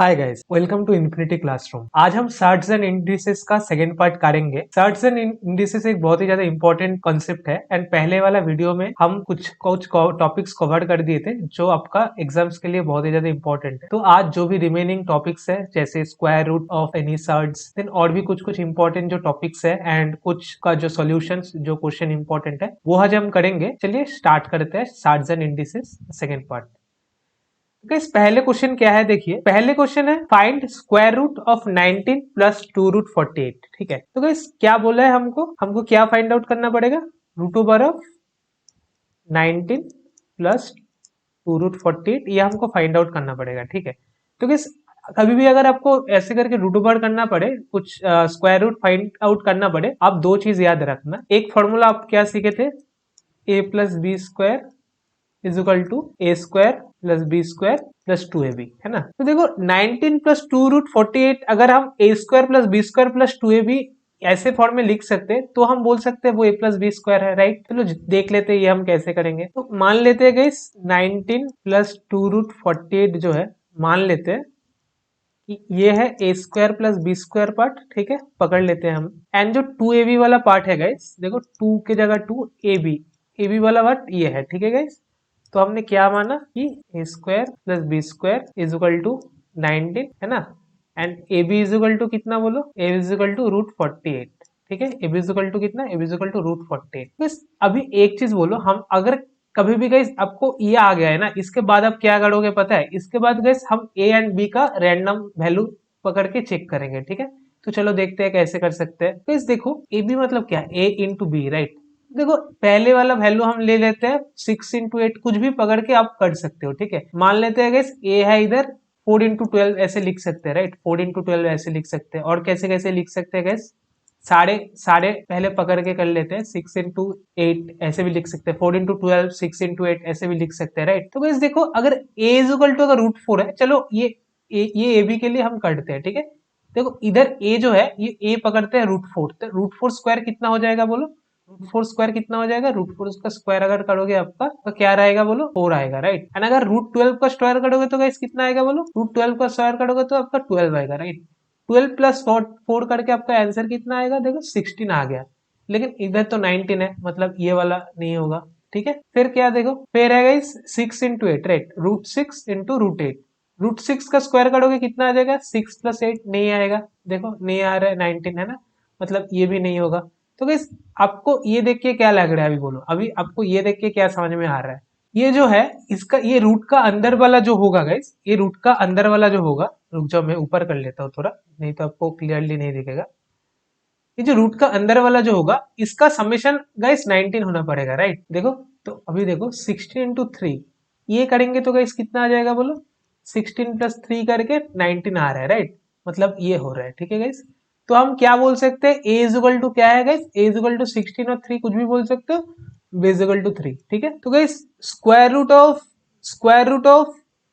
Hi guys, welcome to infinity classroom. आज हम surds and indices का सेकंड पार्ट करेंगे। सर्ट्स एंड इंडिसेस एक बहुत ही ज्यादा इंपॉर्टेंट कॉन्सेप्ट है एंड पहले वाला वीडियो में हम कुछ टॉपिक्स कवर कर दिए थे जो आपका एग्जाम्स के लिए बहुत ही ज्यादा इंपॉर्टेंट है। तो आज जो भी रिमेनिंग टॉपिक्स है जैसे square root of any surds then और भी कुछ कुछ इंपॉर्टेंट जो टॉपिक्स है एंड कुछ का जो सॉल्यूशंस जो क्वेश्चन इंपॉर्टेंट है वो आज हम करेंगे। चलिए स्टार्ट करते हैं surds and indices second part. Guys पहले क्वेश्चन क्या है, देखिए पहले क्वेश्चन है find square root of 19 plus 2 root 48। ठीक है, तो गाइस क्या बोला है हमको क्या फाइंड आउट करना पड़ेगा? Root over of 19 plus 2 root 48 ये हमको फाइंड आउट करना पड़ेगा। ठीक है, तो गाइस कभी भी अगर आपको ऐसे करके रूट ओवर करना पड़े, कुछ स्क्वायर रूट फाइंड आउट करना पड़े, आप दो चीज याद रखना। एक फॉर्मूला आप क्या सीखे थे, a plus b square is equal to a square plus b square plus 2ab, है ना। तो देखो 19 प्लस 2 रूट 48 अगर हम a square plus b square plus 2ab ऐसे फॉर्म में लिख सकते हैं तो हम बोल सकते हैं वो ए प्लस बी स्क्वायर है, राइट। चलो देख लेते हैं ये हम कैसे करेंगे। तो मान लेते हैं गाइस 19 प्लस 2 रूट 48 जो है, मान लेते हैं कि ये है a square plus b square part. ठीक है, पकड़ लेते हैं हम। एंड जो 2ab वाला पार्ट है गाइस, देखो 2 के जगह 2ab वाला पार्ट ये है। ठीक है गाइस, तो हमने क्या माना कि a square plus b square is equal to 19, है ना। And a b is equal to कितना बोलो, a is equal to root 48। ठीक है, a b is equal to कितना, a b is equal to root 48। बस अभी एक चीज बोलो, हम अगर कभी भी गाइस आपको ये आ गया है ना, इसके बाद आप क्या करोगे पता है, इसके बाद गाइस हम ए एंड बी का रैंडम वैल्यू पकड़ के चेक करेंगे। ठीक है, तो चलो देखते हैं कैसे कर सकते हैं। गाइस देखो ए बी मतलब क्या, ए इंटू बी, राइट। देखो पहले वाला वैल्यू हम ले लेते हैं 6 इंटू 8, कुछ भी पकड़ के आप कर सकते हो। ठीक है, मान लेते हैं गैस ए है इधर 4 इंटू 12 ऐसे लिख सकते हैं, राइट। 4 इंटू 12 ऐसे लिख सकते हैं। और कैसे कैसे लिख सकते हैं गैस, साढ़े साढ़े पहले पकड़ के कर लेते हैं, 6 इंटू 8 ऐसे भी लिख सकते हैं, 4 इंटू 12 6 इंटू 8 ऐसे भी लिख सकते हैं, राइट। तो गैस देखो अगर ए इज इक्वल टू अगर रूट 4 है, चलो ये ए बी के लिए हम करते हैं। ठीक है, देखो इधर ए जो है ये ए पकड़ते हैं रूट 4, तो रूट 4 स्क्वायर कितना हो जाएगा बोलो, रूट 4 स्क्वायर कितना हो जाएगा, रूट 4 का स्क्वायर अगर करोगे आपका तो क्या रहेगा बोलो, 4 आएगा, राइट। एंड अगर रूट 12 का स्क्वायर करोगे तो गाइस कितना आएगा बोलो, रूट 12 का स्क्वायर करोगे तो आपका 12 आएगा, राइट। 12 प्लस 4 करके आपका आंसर कितना आएगा, देखो 16 आ गया। लेकिन इधर तो 19 है, मतलब ये वाला नहीं होगा। ठीक है, फिर क्या देखो, फिर है guys 6 into 8, right, root 6 into root 8। Root 6 का स्क्वायर करोगे कितना आ जाएगा, 6 प्लस 8 नहीं आएगा, देखो नहीं आ रहा है, 19 है ना, मतलब ये भी नहीं होगा। तो गाइस आपको ये देख के क्या लग रहा है, अभी बोलो, अभी आपको ये देख के क्या समझ में आ रहा है? ये जो है इसका ये रूट का अंदर वाला जो होगा गाइस, ये रूट का अंदर वाला जो होगा, रुक जाओ मैं ऊपर कर लेता हूँ थोड़ा, नहीं तो आपको क्लियरली नहीं दिखेगा। ये जो रूट का अंदर वाला जो होगा इसका समेशन गाइस 19 होना पड़ेगा, राइट। देखो तो अभी देखो 16 इंटू 3 ये करेंगे तो गाइस कितना आ जाएगा बोलो, 16 प्लस 3 करके 19 आ रहा है, राइट, मतलब ये हो रहा है। ठीक है गाइस, तो हम क्या बोल सकते हैं, ए इज इक्वल टू क्या है guys, a is equal to 16 और 3 कुछ भी बोल सकते हो, बी इज इक्वल टू 3। ठीक है, तो guys square root of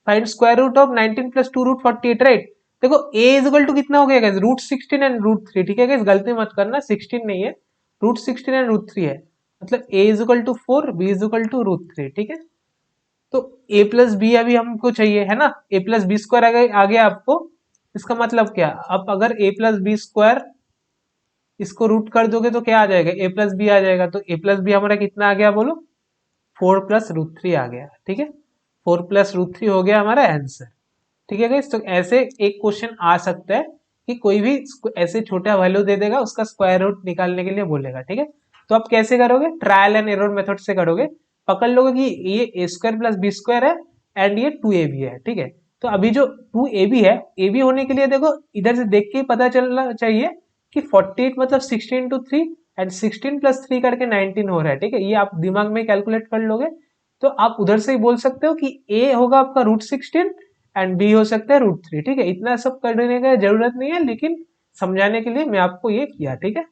find square root of 19 plus 2 root 48, right. देखो a इज इक्वल टू कितना हो गया गाइस, रूट 16 एंड रूट 3। ठीक है गाइस, गलती मत करना, 16 नहीं है, रूट 16 एंड रूट 3 है, मतलब a is equal to 4, b is equal to root 3। ठीक है, तो a प्लस बी अभी हमको चाहिए, है ना, a प्लस बी स्क्वायर आ गया आपको। इसका मतलब क्या, अब अगर a प्लस बी स्क्वायर इसको रूट कर दोगे तो क्या आ जाएगा, a प्लस बी आ जाएगा। तो a प्लस बी हमारा कितना आ गया बोलो, 4 प्लस रूट 3 आ गया। ठीक है, 4 प्लस रूट 3 हो गया हमारा आंसर। ठीक है गाइस, तो ऐसे एक क्वेश्चन आ सकता है कि कोई भी ऐसे छोटा वैल्यू दे देगा, उसका स्क्वायर रूट निकालने के लिए बोलेगा। ठीक है, तो आप कैसे करोगे, ट्रायल एंड एरर मेथड से करोगे, पकड़ लोगे कि ये ए स्क्वायर प्लस बी स्क्वायर है एंड ये 2ab है। ठीक है, तो अभी जो 2ab है, ab होने के लिए देखो इधर से देख के ही पता चलना चाहिए कि 48 मतलब 16 इंटू 3 एंड 16 प्लस 3 करके 19 हो रहा है। ठीक है, ये आप दिमाग में कैलकुलेट कर लोगे तो आप उधर से ही बोल सकते हो कि a होगा आपका रूट 16 एंड बी हो सकता है रूट 3। ठीक है, इतना सब करने का जरूरत नहीं है, लेकिन समझाने के लिए मैं आपको ये किया। ठीक है,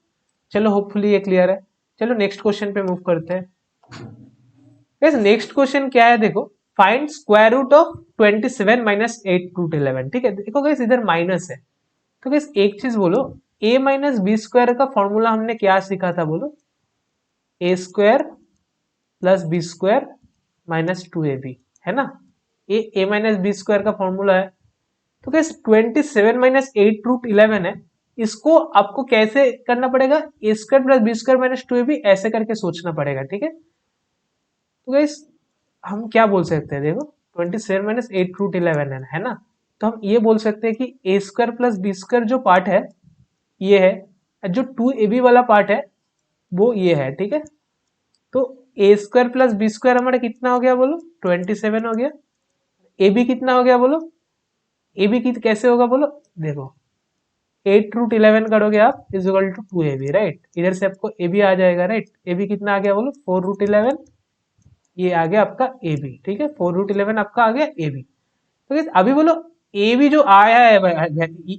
चलो होपफुली ये क्लियर है। चलो नेक्स्ट क्वेश्चन पे मूव करते हैं। नेक्स्ट क्वेश्चन क्या है, देखो find square root of 27 minus 8 root 11। ठीक है, देखो गाइस इधर माइनस है, तो गाइस एक चीज बोलो, a माइनस बी स्क्वायर का फॉर्मूला हमने क्या सीखा था बोलो, a square plus b square minus 2ab, है ना। ए माइनस बी स्क्वायर का फॉर्मूला है। तो कैसे 27 माइनस 8√11 है, इसको आपको कैसे करना पड़ेगा, a square plus b square minus 2ab ऐसे करके सोचना पड़ेगा, ठीक है। तो गाइस हम क्या बोल सकते हैं, देखो 27 माइनस 8√11 है ना, तो हम ये बोल सकते हैं कि a square plus b square जो पार्ट है ये है, जो 2ab वाला पार्ट है वो ये है, ठीक है। तो ए स्क्वायर प्लस बी स्क्वायर हमारा कितना हो गया बोलो, 27 हो गया। ए बी कितना हो गया बोलो, ए बी की कैसे होगा बोलो, देखो 8√11 करोगे आप is equal to 2ab, right. इधर से आपको ए बी आ जाएगा, राइट। ए बी कितना आ गया बोलो, 4√11, ये आ गया आपका ए बी, ठीक है। 4√11 आपका आ गया ए बी। तो guys, अभी बोलो ए बी जो आया है,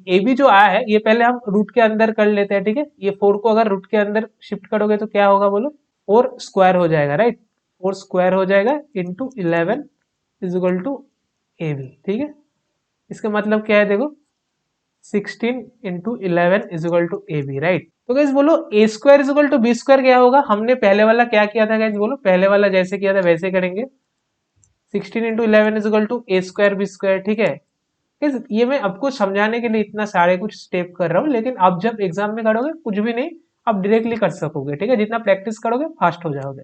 ए बी जो आया है ये पहले हम रूट के अंदर कर लेते हैं, ठीक है। ये 4 को अगर रूट के अंदर शिफ्ट करोगे तो क्या होगा बोलो, 4 स्क्वायर हो जाएगा, राइट। 4 स्क्वायर हो जाएगा into 11 is equal to a b, ठीक है। इसका मतलब क्या है देखो, 16 into 11 is equal to a b, right. तो गाइस बोलो a square is equal to b square क्या होगा, हमने पहले वाला क्या किया था गाइस बोलो, पहले वाला जैसे किया था वैसे करेंगे। 16 into 11 is equal to a square b square, ठीक है। गाइस ये मैं आपको समझाने के लिए इतना सारे कुछ स्टेप कर रहा हूँ, लेकिन आप जब एग्जाम में करोगे कुछ भी नहीं, आप डायरेक्टली कर सकोगे, ठीक है। जितना प्रैक्टिस करोगे फास्ट हो जाओगे,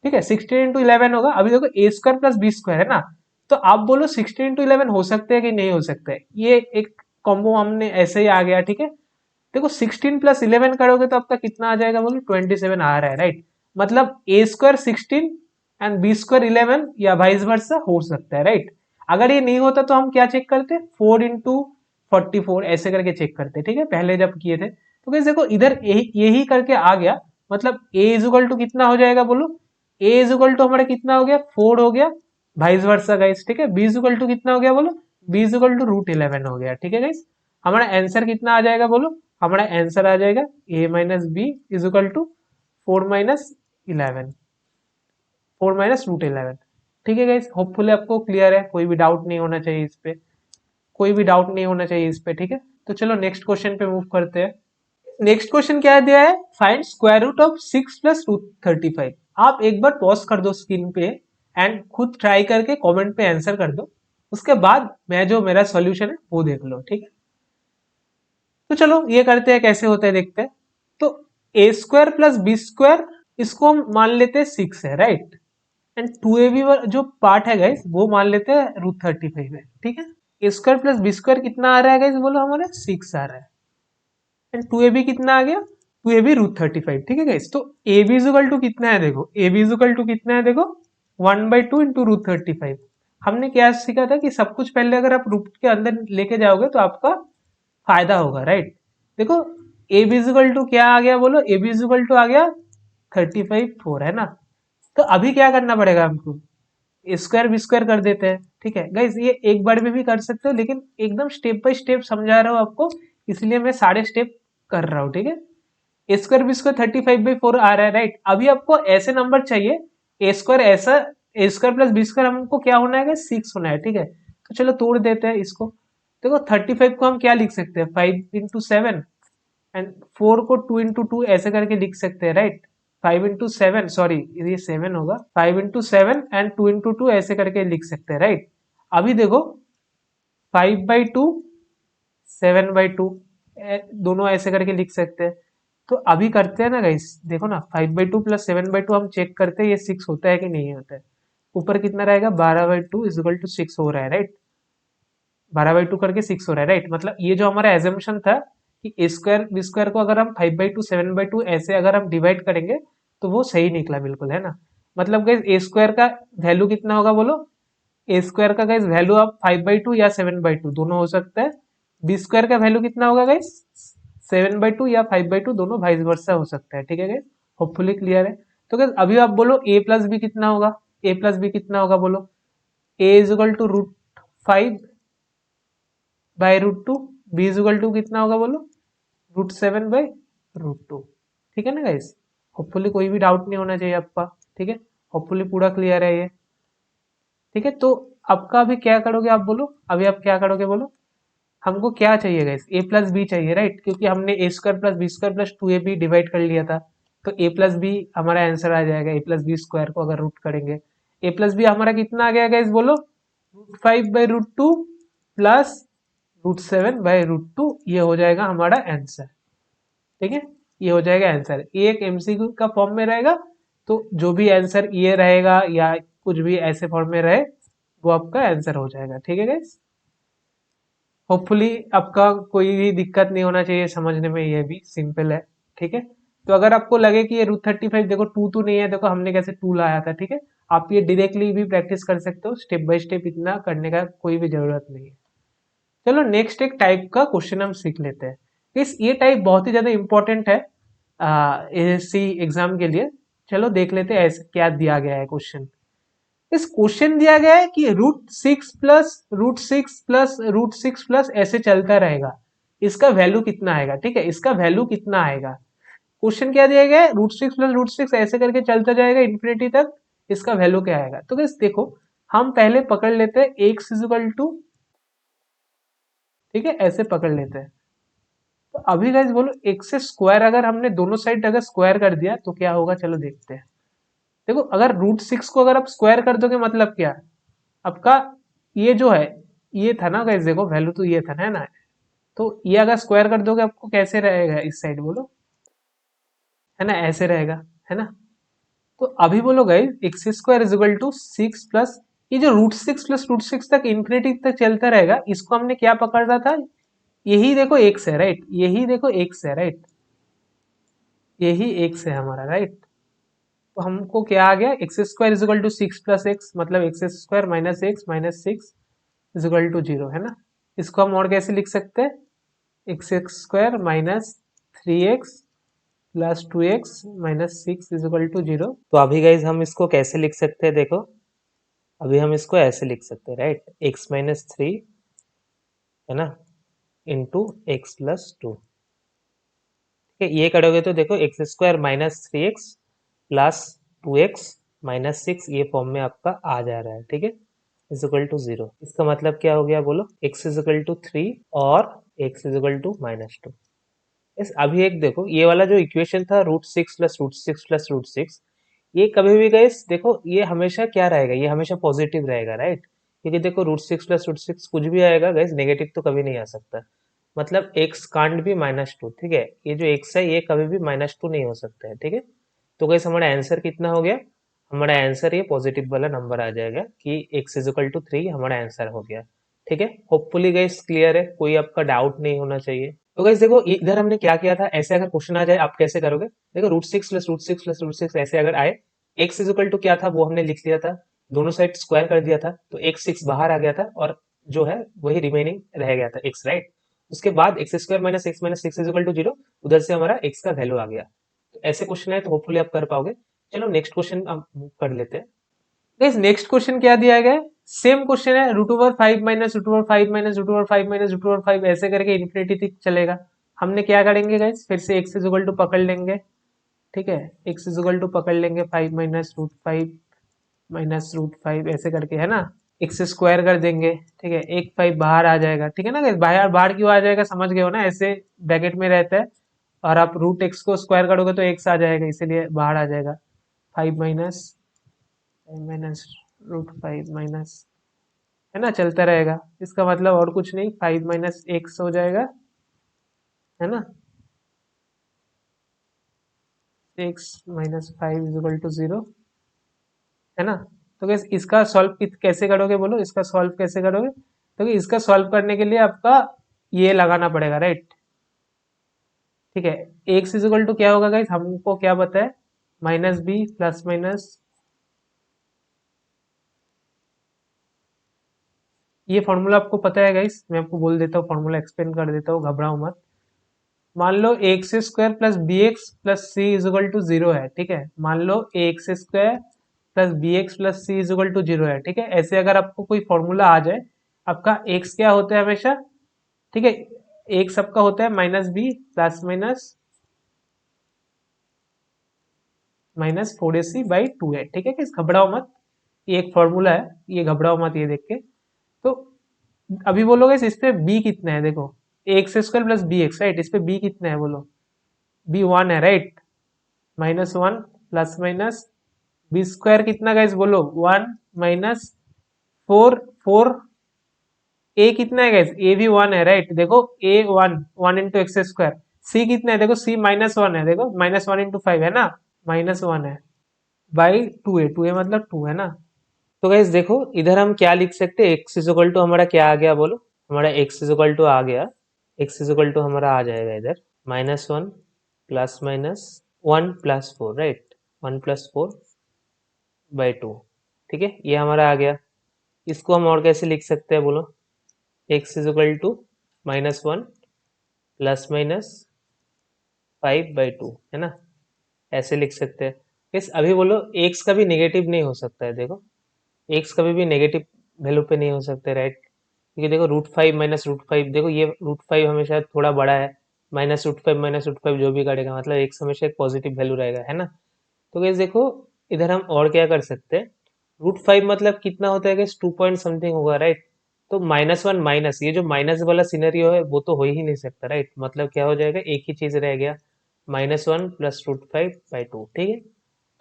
ठीक है। 16 इंटू 11 होगा, अभी देखो ए स्क्वायर प्लस बी स्क्वायर है ना, तो आप बोलो 16 इंटू 11 हो सकते हैं कि नहीं हो सकते, ये एक कॉम्बो हमने ऐसे ही आ गया, ठीक है। देखो 16 प्लस 11 करोगे तो आपका कितना आ जाएगा बोलो, 27 आ रहा है, राइट। मतलब ए स्क्वायर 16 एंड बी स्क्वायर 11 या वाइस वर्सा हो सकता है, राइट। अगर ये नहीं होता तो हम क्या चेक करते, 4 इंटू 44 ऐसे करके चेक करते, ठीक है, पहले जब किए थे। तो कैसे देखो इधर यही करके आ गया, मतलब ए इज इक्वल टू कितना हो जाएगा बोलो, ए इज इक्वल टू हमारा कितना हो गया, 4 हो गया, वाइस वर्सा गाइस, ठीक है। बी इज इक्वल टू कितना हो गया बोलो, बी इज इक्वल टू √11 हो गया, ठीक है गाइस। हमारा आंसर कितना आ जाएगा बोलो, हमारा आंसर आ जाएगा a minus b is equal to 4 minus √11, ठीक है गाइस। होपफुली आपको क्लियर है, कोई भी डाउट नहीं होना चाहिए इस पे, कोई भी डाउट नहीं होना चाहिए इस पे, ठीक है। तो चलो नेक्स्ट क्वेश्चन पे मूव करते हैं। नेक्स्ट क्वेश्चन क्या दिया है, find square root of 6 plus √35। आप एक बार पॉज कर दो स्क्रीन पे एंड खुद ट्राई करके कमेंट पे आंसर कर दो, उसके बाद मैं जो मेरा सॉल्यूशन है वो देख लो, ठीक है। तो चलो ये करते हैं, कैसे होता है देखते हैं। तो ए स्क्वायर प्लस बी स्क्वायर इसको हम मान लेते हैं 6 है, राइट। एंड 2ab जो पार्ट है गाइस वो मान लेते हैं √35 है, ठीक है। A square plus b square कितना आ रहा है गाइस बोलो, हमारा 6 आ रहा है। एंड 2ab कितना आ गया, 2ab √35, ठीक है गाइस। तो ए बी इक्वल टू कितना है देखो, ए बी इक्वल टू कितना है देखो, 1/2 इंटू √35। हमने क्या सीखा था कि सब कुछ पहले अगर आप रूट के अंदर लेके जाओगे तो आपका फायदा होगा, राइट। देखो ए बी इक्वल टू क्या आ गया बोलो, ए बी इक्वल टू आ गया 35/4 है ना। तो अभी क्या करना पड़ेगा हमको, स्क्वायर बी स्क्वायर कर देते हैं, ठीक है गाइज। ये एक बार में भी कर सकते हो, लेकिन एकदम स्टेप बाय स्टेप समझा रहा हूँ आपको, इसलिए मैं सारे स्टेप कर रहा हूँ, ठीक है। ए स्क्वायर बी स्क्वायर 35/4 आ रहा है, राइट। अभी आपको ऐसे नंबर चाहिए, ए स्क्वायर ऐसा, ए स्क्वायर प्लस बी स्क्वायर हमको क्या होना है, 6 होना है, ठीक है। तो चलो तोड़ देते हैं इसको। देखो 35 को हम क्या लिख सकते हैं, 5 into 7, एंड 4 को 2 into 2 ऐसे करके लिख सकते हैं, राइट। 5 into 7, सॉरी ये 7 होगा, 5 into 7 एंड 2 into 2 ऐसे करके लिख सकते हैं, राइट। अभी देखो 5/2 7/2 दोनों ऐसे करके लिख सकते हैं। तो अभी करते हैं ना गाइस, देखो ना 5/2 प्लस 7/2 हम चेक करते हैं ये 6 होता है कि नहीं होता है। ऊपर कितना रहेगा, 12/2 इज इक्वल टू 6 हो रहा है, राइट। 12/2 करके 6 हो रहा है, राइट। मतलब ये जो हमारा एजम्पशन था कि ए स्क्वायर बी स्क्वायर को अगर हम 5/2 7/2 ऐसे अगर हम डिवाइड करेंगे तो वो सही निकला बिल्कुल, है ना। मतलब गाइस ए स्क्वायर का वैल्यू कितना होगा बोलो, ए स्क्वायर का गाइस वैल्यू आप 5/2 या 7/2 दोनों हो सकता है। बी स्क्वायर का वैल्यू कितना होगा गाइस, 7/2 या 5/2 दोनों वाइस वर्सा हो सकता है, ठीक है गाइस। होपफुली क्लियर है। तो गाइस अभी आप बोलो ए प्लस बी कितना होगा, ए प्लस बी कितना होगा बोलो, a is equal to √5/√2, b is equal to कितना होगा बोलो, √7/√2, ठीक है ना गाइस। होपफुली कोई भी डाउट नहीं होना चाहिए आपका, ठीक है। होपफुली पूरा क्लियर है ये, ठीक है। तो आपका अभी क्या करोगे आप बोलो, अभी आप क्या करोगे बोलो, हमको क्या चाहिए गाइस, ए प्लस बी चाहिए, राइट। क्योंकि हमने a square plus b square plus 2ab divide कर लिया था, तो ए प्लस बी हमारा आंसर आ जाएगा। ए प्लस बी स्क्वायर को अगर रूट करेंगे, ए प्लस बी हमारा कितना आ गया गाइस बोलो, √5/√2 प्लस √7/√2 ये हो जाएगा हमारा आंसर। ठीक है, ये हो जाएगा आंसर। ये एक एमसीक्यू का फॉर्म में रहेगा, तो जो भी आंसर ये रहेगा या कुछ भी ऐसे फॉर्म में रहे वो आपका आंसर हो जाएगा। ठीक है गाइस, होपफुली आपका कोई भी दिक्कत नहीं होना चाहिए समझने में, ये भी सिंपल है। ठीक है, तो अगर आपको लगे कि ये √35 देखो टू तो नहीं है, देखो हमने कैसे टू लाया था। ठीक है, आप ये डायरेक्टली भी प्रैक्टिस कर सकते हो, स्टेप बाय स्टेप, इतना करने का कोई भी जरूरत नहीं है। चलो नेक्स्ट एक टाइप का क्वेश्चन हम सीख लेते हैं। इस ये टाइप बहुत ही ज्यादा इंपॉर्टेंट है एसएससी एग्जाम के लिए। चलो देख लेते हैं ऐसे क्या दिया गया है क्वेश्चन। इस क्वेश्चन दिया गया है कि √6 प्लस √6 प्लस √6 प्लस ऐसे चलता रहेगा, इसका वैल्यू कितना आएगा। ठीक है, इसका वैल्यू कितना आएगा। क्वेश्चन क्या दिया गया है, √6 प्लस √6 ऐसे करके चलता जाएगा इन्फिनिटी तक, इसका वैल्यू क्या आएगा। तो गाइस देखो, हम पहले पकड़ लेते हैं एक्स इजिकल टू, ठीक है ऐसे पकड़ लेते हैं। तो अभी गाइस बोलो एक्स स्क्वायर, अगर हमने दोनों साइड अगर स्क्वायर कर दिया तो क्या होगा, चलो देखते हैं। देखो अगर √6 को अगर आप स्क्वायर कर दोगे मतलब क्या, आपका ये जो है, ये था ना गाइस, देखो वैल्यू तो ये था ना, है ना। तो ये अगर स्क्वायर कर दोगे आपको कैसे रहेगा इस साइड बोलो, है ना, ऐसे रहेगा, है ना। तो अभी बोलो गाइस x² = 6 प्लस ये जो √6 प्लस √6 तक इन्फिनिटी तक चलता रहेगा, इसको हमने क्या पकड़ा था, यही देखो एक्स है राइट, यही देखो एक्स है राइट, यही एक्स है हमारा राइट। तो हमको क्या आ गया, x² = 6 प्लस एक्स, मतलब x² माइनस एक्स माइनस 6 = 0, है ना। इसको हम और कैसे लिख सकते हैं, x² minus 3x plus 2x minus 6 = 0। तो अभी गाइज हम इसको कैसे लिख सकते हैं, देखो अभी हम इसको ऐसे लिख सकते हैं राइट, x-3 है ना इंटू x+2। ठीक है, ये करोगे तो देखो x² minus 3x plus 2x minus 6 ये फॉर्म में आपका आ जा रहा है। ठीक है, =0। इसका मतलब क्या हो गया बोलो, x = 3 और x = -2। इस अभी एक देखो ये वाला जो इक्वेशन था √6 प्लस √6 प्लस √6, ये कभी भी गाइस देखो ये हमेशा क्या रहेगा, ये हमेशा पॉजिटिव रहेगा राइट, क्योंकि देखो √6 प्लस √6 कुछ भी आएगा गाइस नेगेटिव तो कभी नहीं आ सकता, मतलब x कांट भी -2। ठीक है, ये जो x है ये कभी भी -2 नहीं हो सकता है। ठीक है, तो गाइस हमारा आंसर कितना हो गया, हमारा आंसर ये पॉजिटिव वाला नंबर आ जाएगा कि x = 3 हमारा आंसर हो गया। ठीक है, होपफुली गाइस क्लियर है, कोई आपका डाउट नहीं होना चाहिए। तो गाइस देखो इधर हमने क्या किया था, ऐसे अगर क्वेश्चन आ जाए आप कैसे करोगे, देखो √6 प्लस √6 प्लस √6 ऐसे अगर आए, x = क्या था वो हमने लिख लिया था, दोनों साइड स्क्वायर कर दिया था, तो x 6 बाहर आ गया था और जो है वही रिमेनिंग रह गया था x राइट। उसके बाद x² माइनस x माइनस 6 = 0, उधर से हमारा x का वैल्यू आ गया। तो ऐसे क्वेश्चन है तो होपफुली आप कर पाओगे। चलो नेक्स्ट क्वेश्चन हम कर लेते हैं। गाइस नेक्स्ट क्वेश्चन क्या दिया गया है, सेम क्वेश्चन है, √5 माइनस √5 माइनस √5 माइनस √5 ऐसे करके इन्फिनिटी तक चलेगा। हमने क्या करेंगे गाइस, फिर से x = पकड़ लेंगे। ठीक है, x = पकड़ लेंगे 5 माइनस √5 माइनस √5 ऐसे करके, है ना। x स्क्वायर कर देंगे, ठीक है, एक 5 बाहर आ जाएगा। ठीक है ना गाइस, बाहर बाहर क्यों आ जाएगा समझ गए हो ना, ऐसे ब्रैकेट में रहता है और आप √x को स्क्वायर करोगे तो x आ जाएगा, इसीलिए बाहर आ जाएगा। 5 माइनस माइनस √5 माइनस, है ना, चलता रहेगा। इसका मतलब और कुछ नहीं, 5 माइनस एक्स हो जाएगा, है ना, x माइनस 5 = 0, है ना। तो guys, इसका सॉल्व कैसे करोगे बोलो, इसका सॉल्व कैसे करोगे, तो इसका सॉल्व करने के लिए आपका ये लगाना पड़ेगा राइट। ठीक है, x क्या होगा गाइस, हमको क्या पता है, -b प्लस माइनस, ये फॉर्मूला आपको पता है गाइस, मैं आपको बोल देता हूँ, फॉर्मूला एक्सप्लेन कर देता हूँ, घबराओ मत। मान लो x² plus b x plus c = 0 है। ठीक है, मान लो x² plus b x plus c = 0 है। ठीक है, ऐसे अगर आपको कोई फॉर्मूला आ जाए, आपका x क्या होता है हमेशा, ठीक है, x सबका होता है -b प्लस माइनस -4ac/2 है। ठीक है, किस घबराओ मत, ये एक फॉर्मूला है, ये घबराओ मत ये देख के। तो अभी बोलोगे इस पे b कितना है, देखो x² plus b x right, इस पे b कितना है बोलो, b 1 है right, -1 plus minus b square कितना गाइस बोलो, 1 माइनस 4 4 ए कितना है गाइस, ए भी 1 है राइट, देखो ए 1 इंटू एक्स स्क्वायर। सी कितना है, देखो सी -1 है, देखो -1 इंटू 5 है ना, -1 है बाई 2a मतलब 2 है ना। तो गाइस देखो इधर हम क्या लिख सकते हैं, एक्स इज इक्वल टू हमारा क्या आ गया बोलो, हमारा एक्स इज इक्वल टू आ गया, एक्स इज इक्वल टू हमारा आ जाएगा इधर -1 प्लस माइनस 1 + 4 राइट, 1 + 4/2, ठीक है, ये हमारा आ गया। इसको हम और कैसे लिख सकते हैं बोलो, x is equal to -1 plus minus 5/2 है ना, ऐसे लिख सकते हैं। इस अभी बोलो एक्स कभी नेगेटिव नहीं हो सकता है, देखो एक्स कभी भी नेगेटिव वैल्यू पे नहीं हो सकते राइट, क्योंकि देखो √5 -√5, देखो ये √5 हमेशा थोड़ा बड़ा है, -√5 -√5 जो भी करेगा मतलब एक्स हमेशा एक पॉजिटिव वैल्यू रहेगा है ना। तो गैस देखो इधर हम और क्या कर सकते हैं, √5 मतलब कितना होता है गैस, 2 पॉइंट समथिंग होगा राइट। तो -1 माइनस, ये जो माइनस वाला सिनेरियो है वो तो हो ही नहीं सकता राइट, मतलब क्या हो जाएगा, एक ही चीज रह गया, -1 + √5/2, ठीक है।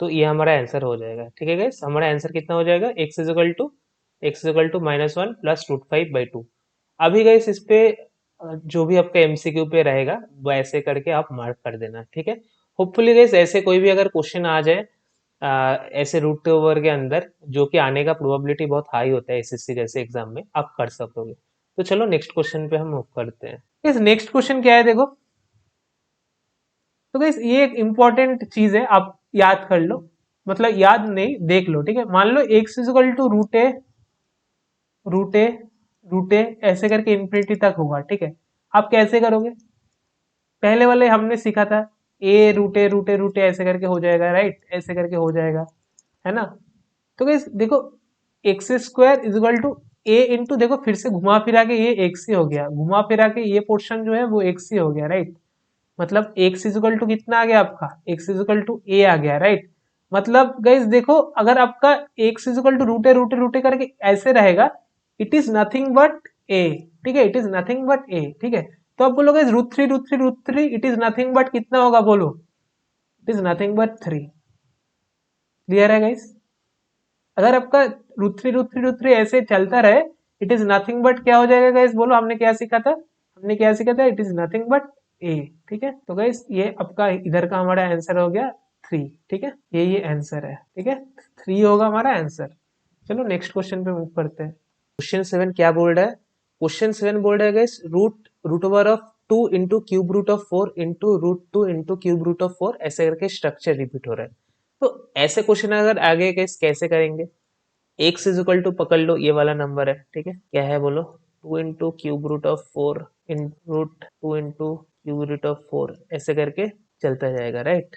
तो ये हमारा आंसर हो जाएगा, ठीक है गैस, हमारा आंसर कितना हो जाएगा, x इज इक्वल टू -1 + √5/2। अभी गैस इस पे जो भी आपका एमसीक्यू पे रहेगा वैसे करके आप मार्क कर देना, ठीक है। होपफुली गैस ऐसे कोई भी अगर क्वेश्चन आ जाए ऐसे रूट ओवर के अंदर, जो कि आने का प्रोबेबिलिटी बहुत हाई होता है एसएससी जैसे एग्जाम में, आप कर सकोगे। तो चलो नेक्स्ट क्वेश्चन पे हम मूव करते हैं। इस नेक्स्ट क्वेश्चन क्या है देखो, तो गाइस ये एक इम्पॉर्टेंट चीज है, आप याद कर लो, मतलब याद नहीं देख लो, ठीक है। मान लो x is equal to root a root a ऐसे करके इन्फिनिटी तक होगा, ठीक है। आप कैसे करोगे, पहले वाले हमने सीखा था, ए रूट ए ऐसे करके हो जाएगा राइट, ऐसे करके हो जाएगा है ना। तो गाइस देखो x square is equal to a into, देखो फिर से घुमा फिरा के ये एक्स ही हो गया, घुमा फिरा के ये पोर्शन जो है वो एक्स ही हो गया राइट। मतलब एक्स इज इक्वल टू कितना आ गया आपका, x is equal to a आ गया राइट। मतलब गाइस देखो अगर आपका एक्स इज इक्वल टू रूटे करके ऐसे रहेगा, it is nothing but a, ठीक है, it is nothing but a, ठीक है। तो आप बोलोगे √3 इट इज नथिंग बट कितना होगा बोलो, it is nothing but 3। Clear है गाइस, अगर आपका √3 ऐसे चलता रहे, इट इज नथिंग बट क्या हो जाएगा गाइस बोलो, हमने क्या सीखा था, हमने क्या सीखा था, it is nothing but a, ठीक है। तो गाइस ये आपका इधर का हमारा आंसर हो गया 3, ठीक है, ये आंसर है, ठीक है, 3 होगा हमारा आंसर। चलो नेक्स्ट क्वेश्चन पे मूव करते हैं। क्वेश्चन 7 क्या बोल रहा है, क्वेश्चन 7 बोल रहा है guys root over of 2 into cube root of 4 into √2 into cube root of 4 ऐसे करके स्ट्रक्चर रिपीट हो रहा है। तो ऐसे क्वेश्चन अगर आगे गाइस कैसे करेंगे, एक्स इज इक्वल टू पकड़ लो ये वाला नंबर है, ठीक है, क्या है बोलो, 2 इंटू क्यूब रूट ऑफ 4 इन √2 इंटू क्यूब रूट ऑफ 4 ऐसे करके चलता जाएगा राइट।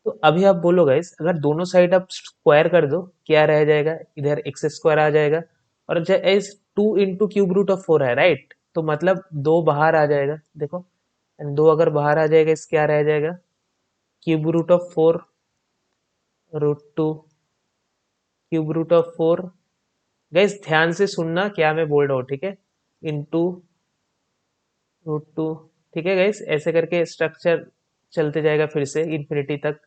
तो अभी आप बोलो गाइस अगर दोनों साइड आप स्क्वायर कर दो क्या रह जाएगा, इधर एक्स स्क्वायर आ जाएगा, और as 2 into cube root of 4 है राइट, तो मतलब 2 बाहर आ जाएगा, देखो 2 अगर बाहर आ जाएगा इस क्या रह जाएगा, cube root of 4 √2 cube root of 4, guys ध्यान से सुनना क्या मैं बोल रहा हूँ, ठीक है, इंटू √2, ठीक है गाइस, ऐसे करके स्ट्रक्चर चलते जाएगा फिर से इन्फिनिटी तक।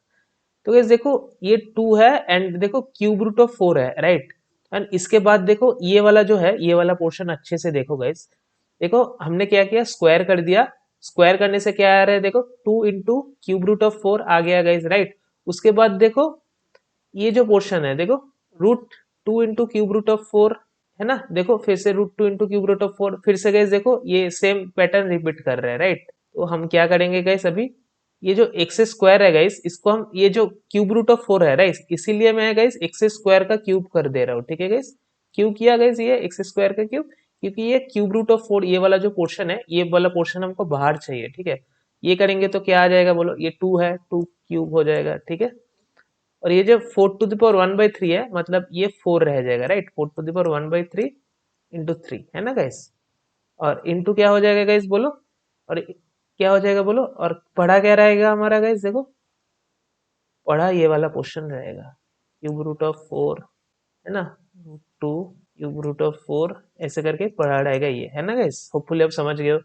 तो गाइस देखो ये 2 है एंड देखो क्यूब रूट ऑफ 4 है राइट, एंड इसके बाद देखो ये वाला जो है ये वाला पोर्शन अच्छे से देखो गाइस, देखो हमने क्या किया, स्क्वायर कर दिया, स्क्वायर करने से क्या आ रहा है देखो 2 इंटू क्यूब रूट ऑफ 4 आ गया गाइस राइट। उसके बाद देखो ये जो पोर्शन है देखो √2 इंटू क्यूब रूट ऑफ 4 है ना, देखो फिर से √2 इंटू क्यूब रूट ऑफ 4 फिर से गैस देखो ये सेम पैटर्न रिपीट कर रहे हैं राइट। तो हम क्या करेंगे गैस, अभी ये जो एक्स स्क्वायर है गैस इसको हम ये जो क्यूब रूट ऑफ 4 है राइट, इसीलिए मैं गैस एक्स स्क्वायर का क्यूब कर दे रहा हूँ, ठीक है गैस, क्यों किया गैस ये एक्स स्क्वायर का क्यूब, क्योंकि ये क्यूब रूट ऑफ 4 ये वाला जो पोर्शन है ये वाला पोर्शन हमको बाहर चाहिए, ठीक है। ये करेंगे तो क्या आ जाएगा बोलो, ये 2 है 2 क्यूब हो जाएगा, ठीक है, और ये जो 4⁻⁴ है मतलब ये 4 रह जाएगा राइट, 4⁻⁴ इंटू 3 है ना गाइस, और इंटू क्या हो जाएगा गाइस बोलो, और क्या हो जाएगा बोलो, और पढ़ा क्या रहेगा हमारा गाइस देखो, पढ़ा ये वाला पोर्शन रहेगा, क्यूब रूट ऑफ 4 है ना, √2 क्यूब रूट ऑफ 4 ऐसे करके पढ़ा रहेगा ये है ना गाइस, होपफुली आप समझ गए हो।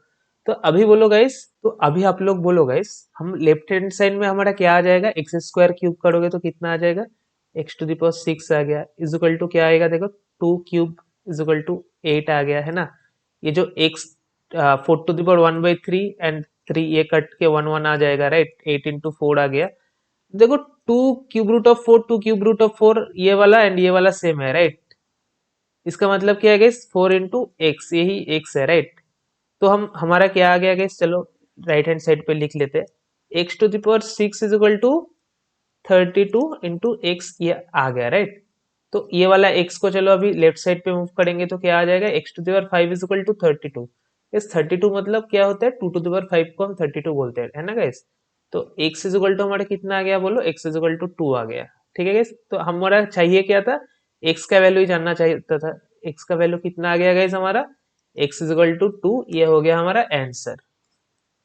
तो अभी बोलो गाइस, तो अभी आप लोग बोलो गाइस, हम लेफ्ट हैंड साइड में हमारा क्या आ जाएगा, एक्स स्क्वायर क्यूब करोगे तो कितना आ जाएगा, x⁻⁶ आ गया, इज इक्वल टू क्या आएगा देखो 2 क्यूब इजिकल टू 8 आ गया है ना। ये जो x 4⁻⁴ एंड 3 ये कट के 1 आ जाएगा राइट। 8 इंटू 4 आ गया। देखो 2 cube root of 4 2 cube root of 4 ये वाला एंड ये वाला सेम है राइट। इसका मतलब क्या है गाइस 4 इंटू एक्स, यही x है राइट। तो हम हमारा क्या आ गया गाइस, चलो राइट हैंड साइड पे लिख लेते हैं। x⁻6 is equal to 32 into x, ये आ गया राइट। तो ये वाला x को चलो अभी लेफ्ट साइड पे मूव करेंगे तो क्या आ जाएगा, x⁵ इज इक्वल टू 32। इस 32 मतलब क्या होता है, 2⁵ को हम 32 बोलते हैं, है ना गाइस। तो x इज इक्वल टू हमारा कितना आ गया बोलो, x इज इक्वल टू 2 आ गया। ठीक है गाइस, तो हमारा चाहिए क्या था, x का वैल्यू ही जानना चाहिए था। x का वैल्यू कितना आ गया गाइस हमारा, x इज इक्वल टू 2, ये हो गया हमारा आंसर।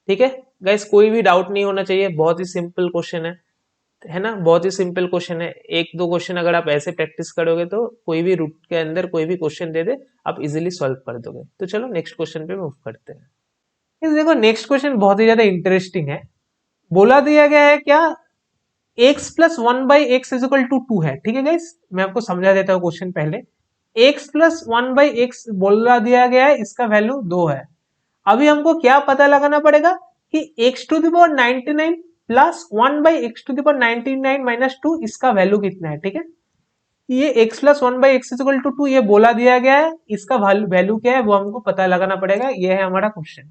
ठीक है गाइस, कोई भी डाउट नहीं होना चाहिए, बहुत ही सिंपल क्वेश्चन है ना, बहुत ही सिंपल क्वेश्चन है। एक दो क्वेश्चन अगर आप ऐसे प्रैक्टिस करोगे तो कोई भी रूट के अंदर कोई भी क्वेश्चन दे दे आप इजीली सॉल्व कर दोगे। तो चलो नेक्स्ट क्वेश्चन पे मूव करते हैं। इस देखो नेक्स्ट क्वेश्चन बहुत ही ज्यादा इंटरेस्टिंग है। बोला दिया गया है क्या, x plus 1/x is equal to 2 है। ठीक है गाइस, मैं आपको समझा देता हूँ क्वेश्चन पहले। x प्लस 1/x बोला दिया गया है, इसका वैल्यू 2 है। अभी हमको क्या पता लगाना पड़ेगा कि x⁻99 प्लस 1/x⁻99 माइनस 2 इसका वैल्यू कितना है। ठीक है, ये x plus 1/x equal to 2 ये बोला दिया गया है, इसका वैल्यू क्या है वो हमको पता लगाना पड़ेगा। ये है हमारा क्वेश्चन।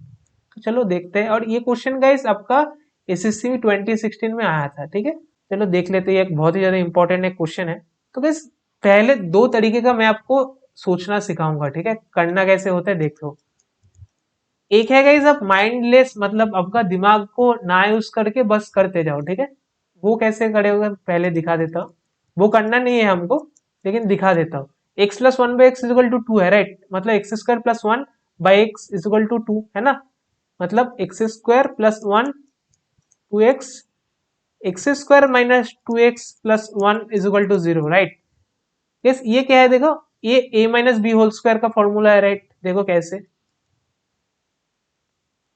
तो चलो देखते हैं। और ये क्वेश्चन गाइस आपका एसएससी 2016 में आया था। ठीक है, चलो देख लेते हैं। ये एक बहुत ही ज्यादा इंपॉर्टेंट एक क्वेश्चन है। तो गाइस पहले दो तरीके का मैं आपको सोचना सिखाऊंगा। ठीक है, करना कैसे होता है देख लो। एक है गाइस आप माइंडलेस, मतलब आपका दिमाग को ना यूज करके बस करते जाओ। ठीक है, वो कैसे करेगा पहले दिखा देता हूँ। वो करना नहीं है हमको, लेकिन दिखा देता हूँ। x plus 1/x is equal to 2 है राइट, मतलब x square plus 1/x is equal to 2 है ना। मतलब x square plus 1 2x, x square minus 2x plus 1 is equal to 0 right. Yes, ये क्या है देखो, ये a minus b whole square का फॉर्मूला है राइट। देखो कैसे,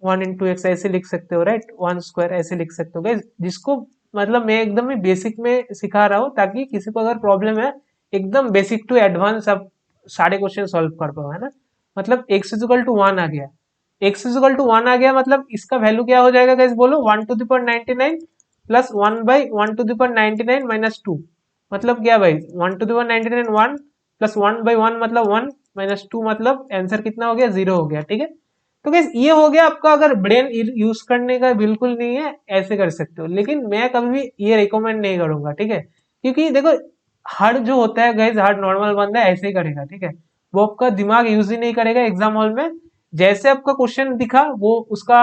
1 इंटू एक्स ऐसे लिख सकते हो राइट, 1 स्क्वायर ऐसे लिख सकते हो गाइस। जिसको मतलब मैं एकदम ही बेसिक में सिखा रहा हूँ ताकि किसी को अगर प्रॉब्लम है एकदम बेसिक टू एडवांस आप सारे क्वेश्चन सॉल्व कर पाओ, है ना। मतलब x इजिकल टू 1 आ गया, x इजिकल टू 1 आ गया, मतलब इसका वैल्यू क्या हो जाएगा गाइस बोलो, 1⁻99 प्लस 1/1⁻99 माइनस 2। मतलब क्या भाई, 1⁻99 1 प्लस 1/1 मतलब 1 माइनस 2 मतलब आंसर कितना हो गया, 0 हो गया। ठीक है, तो गैस ये हो गया आपका। अगर ब्रेन यूज करने का बिल्कुल नहीं है ऐसे कर सकते हो, लेकिन मैं कभी भी ये रिकमेंड नहीं करूंगा। ठीक है, क्योंकि देखो हर जो होता है गैस, हर नॉर्मल बंदा ऐसे ही करेगा। ठीक है, वो आपका दिमाग यूज ही नहीं करेगा एग्जाम हॉल में। जैसे आपका क्वेश्चन दिखा वो उसका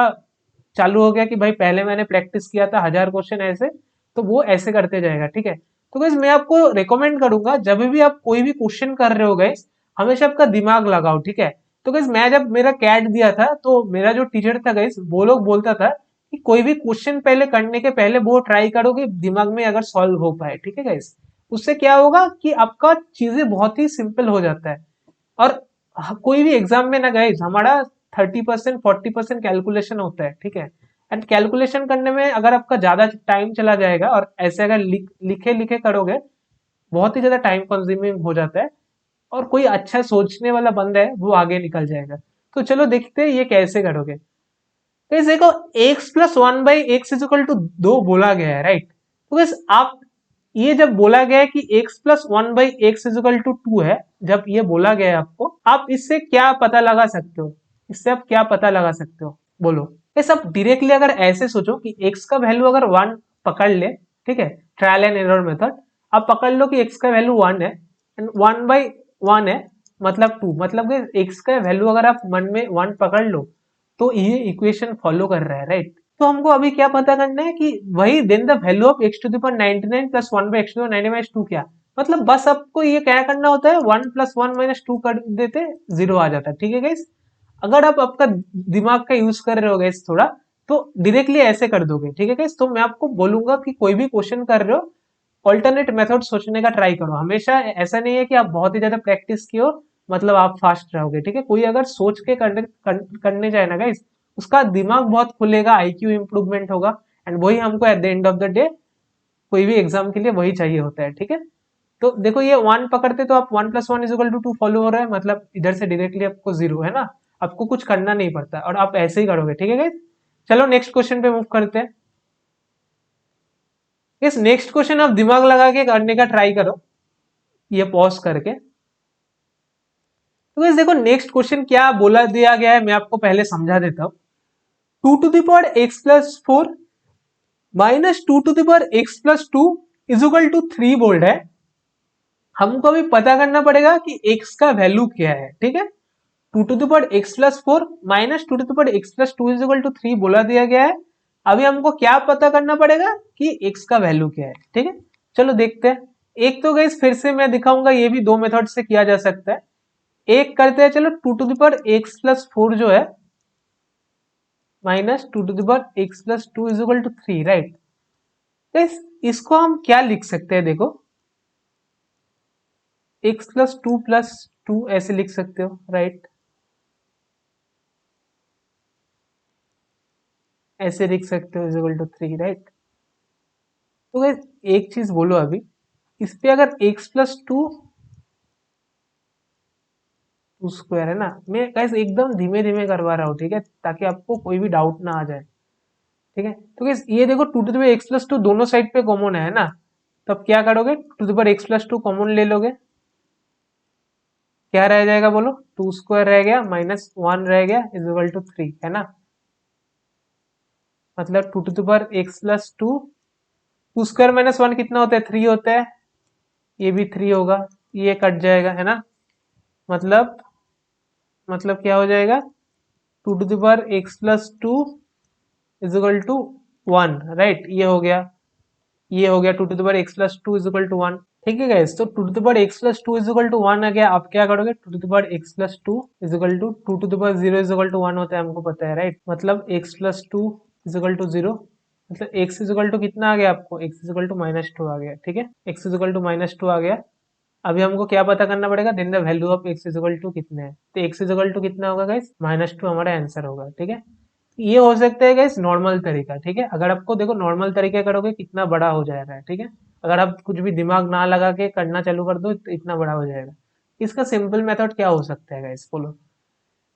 चालू हो गया कि भाई पहले मैंने प्रैक्टिस किया था 1000 क्वेश्चन ऐसे, तो वो ऐसे करते जाएगा। ठीक है, तो गैस मैं आपको रिकमेंड करूंगा जब भी आप कोई भी क्वेश्चन कर रहे हो गैस, हमेशा आपका दिमाग लगाओ। ठीक है, तो गैस मैं जब मेरा कैट दिया था तो मेरा जो टीचर था गैस, वो लोग बोलता था कि कोई भी क्वेश्चन पहले करने के पहले वो ट्राई करो कि दिमाग में अगर सॉल्व हो पाए। ठीक है गैस, उससे क्या होगा कि आपका चीजें बहुत ही सिंपल हो जाता है। और कोई भी एग्जाम में ना गए हमारा 30% 40% कैलकुलेशन होता है। ठीक है, एंड कैलकुलेशन करने में अगर आपका ज्यादा टाइम चला जाएगा और ऐसे अगर लिखे लिखे करोगे, बहुत ही ज्यादा टाइम कंज्यूमिंग हो जाता है। और कोई अच्छा सोचने वाला बंदा है वो आगे निकल जाएगा। तो चलो देखते हैं ये कैसे करोगे। तो इस देखो x plus 1/x is equal to 2 बोला गया है राइट। तो बस आप ये जब बोला गया है कि x plus 1/x is equal to 2 है, जब ये बोला गया है आपको, आप इससे क्या पता लगा सकते हो, इससे आप क्या पता लगा सकते हो बोलो। ये सब डायरेक्टली अगर ऐसे सोचो कि x का वैल्यू अगर 1 पकड़ ले, ठीक है, ट्रायल एंड एरर मेथड, आप पकड़ लो कि x का वैल्यू 1 है एंड 1/1 है मतलब 2, मतलब x का वैल्यू अगर आप मन में 1 पकड़ लो तो ये इक्वेशन फॉलो कर रहा है राइट। तो हमको अभी क्या पता करना है कि वही then the value of x⁻99 प्लस 1/x⁻99 माइनस 2 क्या, मतलब बस आपको ये क्या करना होता है, 1 प्लस 1 माइनस 2 कर देते, 0 आ जाता है। ठीक है गाइस, अगर आप आपका दिमाग का यूज कर रहे हो गाइस थोड़ा, तो डायरेक्टली ऐसे कर दोगे। ठीक है गाइस, तो मैं आपको बोलूंगा कि कोई भी क्वेश्चन कर रहे हो ऑल्टरनेट मेथड सोचने का ट्राई करो हमेशा। ऐसा नहीं है कि आप बहुत ही ज्यादा प्रैक्टिस किए हो मतलब आप फास्ट रहोगे। ठीक है, कोई अगर सोच के करने जाए ना गाइस, उसका दिमाग बहुत खुलेगा, आईक्यू इंप्रूवमेंट होगा, एंड वही हमको at the end of the day कोई भी एग्जाम के लिए वही चाहिए होता है। ठीक है, तो देखो ये 1 पकड़ते तो आप 1 + 1 = 2 फॉलो हो रहा है, मतलब इधर से डायरेक्टली आपको 0 है ना, आपको कुछ करना नहीं पड़ता और आप ऐसे ही करोगे। ठीक है गाइस, चलो नेक्स्ट क्वेश्चन पे मूव करते हैं। इस नेक्स्ट क्वेश्चन आप दिमाग लगा के करने का ट्राई करो, ये पॉज करके। तो गाइस देखो नेक्स्ट क्वेश्चन क्या बोला दिया गया है, मैं आपको पहले समझा देता हूँ। 2x + 4 - 2x + 2 = 3 बोल्ड है। हमको अभी पता करना पड़ेगा कि x का वैल्यू क्या है। ठीक है, 2x + 4 - 2x + 2 = 3 बोला दिया गया है। अभी हमको क्या पता करना पड़ेगा कि x का वैल्यू क्या है। ठीक है, चलो देखते हैं। एक तो गाइस फिर से मैं दिखाऊंगा, ये भी दो मेथड से किया जा सकता है। एक करते हैं, चलो 2x + 4 जो है - 2x + 2 = 3, राइट। गाइस इसको हम क्या लिख सकते हैं, देखो x + 2 + 2 ऐसे लिख सकते हो, राइट। ऐसे लिख सकते हो = 3, राइट। तो गाइस एक चीज बोलो, अभी इस पे अगर x + 2 है ना, मैं गाइस एकदम धीमे धीमे करवा रहा हूँ, ठीक है, ताकि आपको कोई भी डाउट ना आ जाए। ठीक है, तो गाइस ये देखो 2x + 2 दोनों साइड पे कॉमन है ना, तो अब क्या करोगे, 2x + 2 कॉमन ले लोगे, क्या रह जाएगा बोलो, 2² रह गया -1 रह गया = 3, है ना। मतलब 2x + 2, 2² - 1 कितना होता है, 3 होता है, ये भी 3 होगा, ये कट जाएगा, है ना। मतलब क्या हो जाएगा, 2x + 2 = 1, राइट। ये हो गया 2x + 2 = 1। ठीक है गाइस, तो 2x + 2 = 1 आ गया। आप क्या करोगे, 2x + 2 = 2 0 = 1 होता है, हमको पता है, राइट। मतलब x + 2 = 0, मतलब x कितना आ गया आपको, x -2 आ गया। ठीक है, x -2 आ गया। अभी हमको क्या पता करना पड़ेगा, then the value of x कितने है, तो x कितना होगा गाइस, -2 हमारा आंसर होगा। ठीक है, ये हो सकता है गाइस नॉर्मल तरीका। ठीक है, अगर आपको देखो नॉर्मल तरीके करोगे कितना बड़ा हो जा रहा है। ठीक है, अगर आप कुछ भी दिमाग ना लगा के करना चालू कर दो तो इतना बड़ा हो जाएगा। इसका सिंपल मेथड क्या हो सकता है गाइस, बोलो।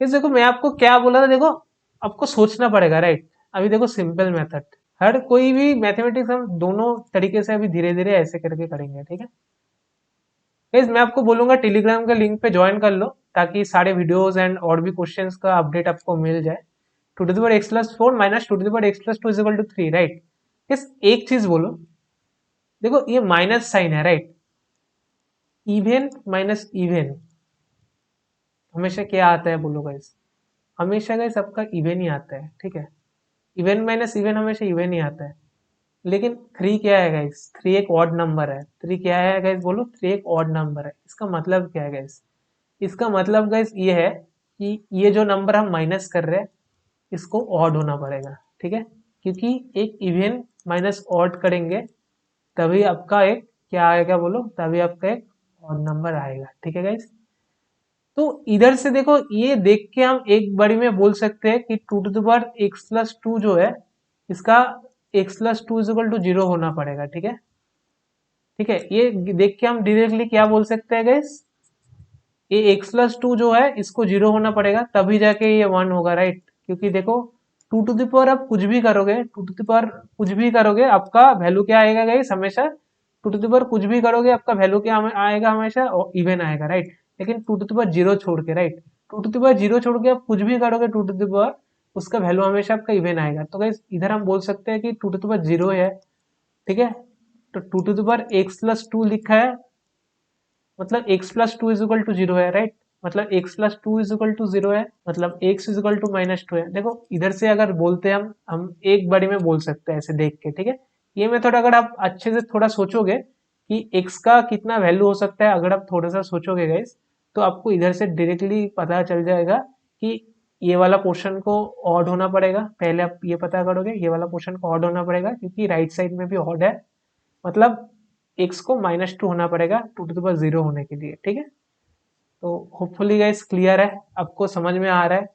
इस देखो मैं आपको क्या बोला था, देखो आपको सोचना पड़ेगा, राइट। अभी देखो सिंपल मेथड, हर कोई भी मैथमेटिक्स हम दोनों तरीके से अभी धीरे धीरे ऐसे करके करेंगे। ठीक है गाइस, मैं आपको बोलूंगा टेलीग्राम का लिंक पे ज्वाइन कर लो, ताकि सारे वीडियोस एंड और भी क्वेश्चंस का अपडेट आपको मिल जाए। 2x + 4 - 2x + 2 = 3, right. इस एक चीज बोलो, देखो ये माइनस साइन है, राइट। इवन माइनस इवन हमेशा क्या आता है बोलो गाइस, हमेशा गाइस आपका इवन ही आता है। ठीक है, इवन माइनस इवन हमेशा इवन ही आता है। लेकिन 3 क्या है गाइस, 3 एक ऑड नंबर है। 3 क्या है गाइस, बोलो 3 एक ऑड नंबर है। इसका मतलब क्या है गाइस, इसका मतलब गाइस ये है कि ये जो नंबर हम माइनस कर रहे हैं इसको ऑड होना पड़ेगा। ठीक है, क्योंकि एक इवन माइनस ऑड करेंगे तभी आपका एक क्या आएगा बोलो, तभी आपका एक ऑड नंबर आएगा। ठीक है गाइस, तो इधर से देखो ये देख के हम एक बारी में बोल सकते हैं कि 2x + 2 जो है इसका x + 2 = 0 होना पड़ेगा। ठीक है, ठीक है, ये देख के हम डायरेक्टली क्या बोल सकते हैं गाइस, ये x + 2 जो है इसको 0 होना पड़ेगा तभी जाके ये 1 होगा, राइट। क्योंकि देखो 2 आप कुछ भी करोगे, 2 कुछ भी करोगे आपका वैल्यू क्या आएगा गाइस, हमेशा 2 कुछ भी करोगे आपका वैल्यू क्या आएगा, हमेशा इवन आएगा, राइट। लेकिन 2 छोड़ के, राइट, 2 छोड़ के आप कुछ भी करोगे 2 उसका वैल्यू हमेशा आपका इवन आएगा। तो गाइस इधर हम बोल सकते हैं कि 2 है। ठीक है, तो 2x + 2 लिखा है, मतलब x + 2 = 0 है, राइट। मतलब x + 2 = 0 है, मतलब x = -2 है। देखो इधर से अगर बोलते हैं हम एक बारी में बोल सकते हैं ऐसे देख के। ठीक है, ये मेथड अगर आप अच्छे से थोड़ा सोचोगे कि x का कितना वैल्यू हो सकता है, अगर आप थोड़ा सा सोचोगे गाइस, तो आपको इधर से डायरेक्टली पता चल जाएगा कि ये वाला पोर्शन को ऑड होना पड़ेगा। पहले आप ये पता करोगे ये वाला पोर्शन को ऑड होना पड़ेगा, क्योंकि राइट साइड में भी ऑड है, मतलब x को -2 होना पड़ेगा 2 होने के लिए। ठीक है, तो होपफुली गाइस क्लियर है, आपको समझ में आ रहा है।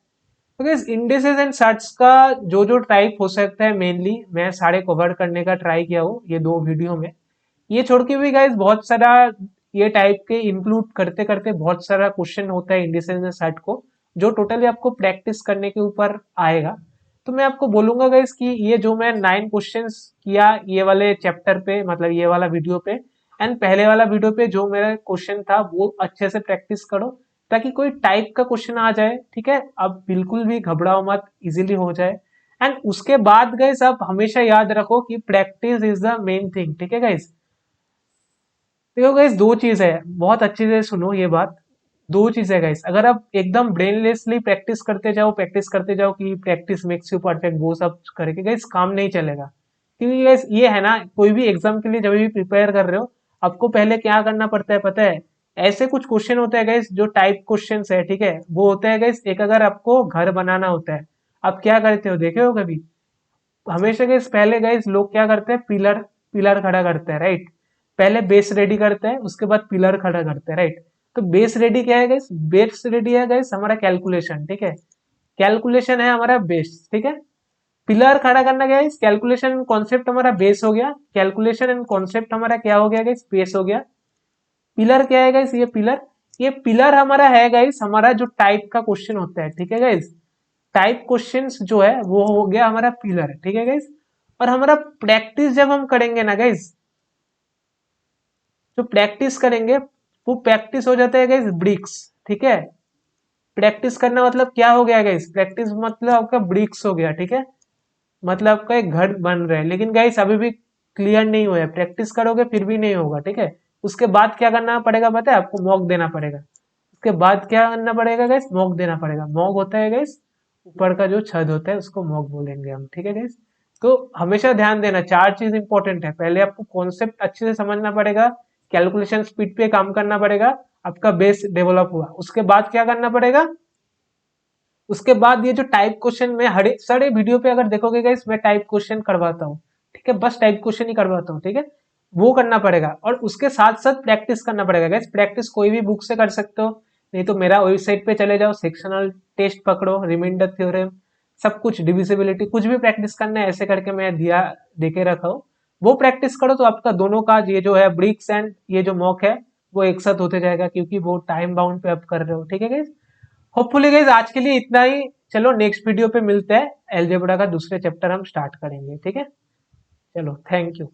तो गाइस इंडिसेस एंड चार्ट्स का जो जो टाइप हो सकता है मेनली मैं सारे कवर करने का ट्राई किया हूँ ये 2 वीडियो में। ये छोड़ के भी गाइस बहुत सारा ये टाइप के इंक्लूड करते करते बहुत सारा क्वेश्चन होता है इंडिसेस एंड चार्ट को, जो टोटली आपको प्रैक्टिस करने के ऊपर आएगा। तो मैं आपको बोलूंगा गाइस कि ये जो मैं 9 क्वेश्चंस किया ये वाले चैप्टर पे, मतलब ये वाला वीडियो पे, एंड पहले वाला वीडियो पे जो मेरा क्वेश्चन था वो अच्छे से प्रैक्टिस करो, ताकि कोई टाइप का क्वेश्चन आ जाए, ठीक है, अब बिल्कुल भी घबराओ मत, इजीली हो जाए। एंड उसके बाद गाइस आप हमेशा याद रखो कि practice is the main thing, ठीक है गाइस। देखो गाइस, दो चीज है, बहुत अच्छे से सुनो ये बात। दो चीज है गाइस, अगर आप एकदम ब्रेनलेसली प्रैक्टिस करते जाओ कि प्रैक्टिस मेक्स यू परफेक्ट, वो सब करके गाइस काम नहीं चलेगा। क्योंकि गाइस ये है ना, कोई भी एग्जाम के लिए जब भी प्रिपेयर कर रहे हो, आपको पहले क्या करना पड़ता है पता है? ऐसे कुछ क्वेश्चन होते हैं गाइस जो टाइप क्वेश्चन है, ठीक है, वो होता है गाइस, एक अगर आपको घर बनाना होता है, आप क्या करते हो देखे हो कभी? हमेशा गाइस पहले गाइस लोग क्या करते हैं, पिलर पिलर खड़ा करते हैं, राइट। पहले बेस रेडी करते हैं, उसके बाद पिलर खड़ा करते हैं, राइट। तो बेस रेडी क्या है गाइस? बेस रेडी है गाइस हमारा कैलकुलेशन, ठीक है, कैलकुलेशन है हमारा बेस, ठीक है। पिलर खड़ा करना क्या है? कैलकुलेशन कॉन्सेप्ट हमारा बेस हो गया, कैलकुलेशन एंड कॉन्सेप्ट हमारा क्या हो गया गाइस? बेस हो गया। पिलर क्या है गाइस? ये पिलर हमारा है गाइस, हमारा जो टाइप का क्वेश्चन होता है, ठीक है गाइस। टाइप क्वेश्चंस जो है वो हो गया हमारा पिलर, ठीक है गाइस। और हमारा प्रैक्टिस जब हम करेंगे ना गाइस, जो प्रैक्टिस करेंगे वो प्रैक्टिस हो जाता है गाइस ब्रिक्स, ठीक है। प्रैक्टिस करना मतलब क्या हो गया गाइस? प्रैक्टिस मतलब आपका ब्रिक्स हो गया, ठीक है। मतलब आपका एक घर बन रहा है, लेकिन गाइस अभी भी क्लियर नहीं हुआ है, प्रैक्टिस करोगे फिर भी नहीं होगा, ठीक है। उसके बाद क्या करना पड़ेगा पता है आपको? मॉक देना पड़ेगा। उसके बाद क्या करना पड़ेगा गाइस? मॉक देना पड़ेगा। मॉक होता है गाइस ऊपर का जो छत होता है, उसको मॉक बोलेंगे हम, ठीक है गाइस। तो हमेशा ध्यान देना, चार चीज इंपॉर्टेंट है। पहले आपको कॉन्सेप्ट अच्छे से समझना पड़ेगा, कैलकुलेशन स्पीड पे काम करना पड़ेगा, आपका बेस डेवलप हुआ, उसके बाद क्या करना पड़ेगा? उसके बाद ये जो टाइप क्वेश्चन में हर सारे वीडियो पे अगर देखोगे गाइस, मैं टाइप क्वेश्चन करवाता हूँ, ठीक है, बस टाइप क्वेश्चन ही करवाता हूँ, ठीक है। वो करना पड़ेगा और उसके साथ साथ प्रैक्टिस करना पड़ेगा गाइस। प्रैक्टिस कोई भी बुक से कर सकते हो, नहीं तो मेरा वेबसाइट पे चले जाओ, सेक्शनल टेस्ट पकड़ो, रिमाइंडर थ्योरम, सब कुछ, डिविजिबिलिटी, कुछ भी प्रैक्टिस करना है ऐसे करके मैं दिया देके रखा हूँ। वो प्रैक्टिस करो तो आपका दोनों का ये जो है ब्रिक्स एंड ये जो मॉक है वो एक साथ होते जाएगा, क्योंकि वो टाइम बाउंड पे आप कर रहे हो, ठीक है गाइस। होपफुली गाइज आज के लिए इतना ही। चलो नेक्स्ट वीडियो पे मिलते हैं, एलजेब्रा का दूसरे चैप्टर हम स्टार्ट करेंगे, ठीक है। चलो, थैंक यू।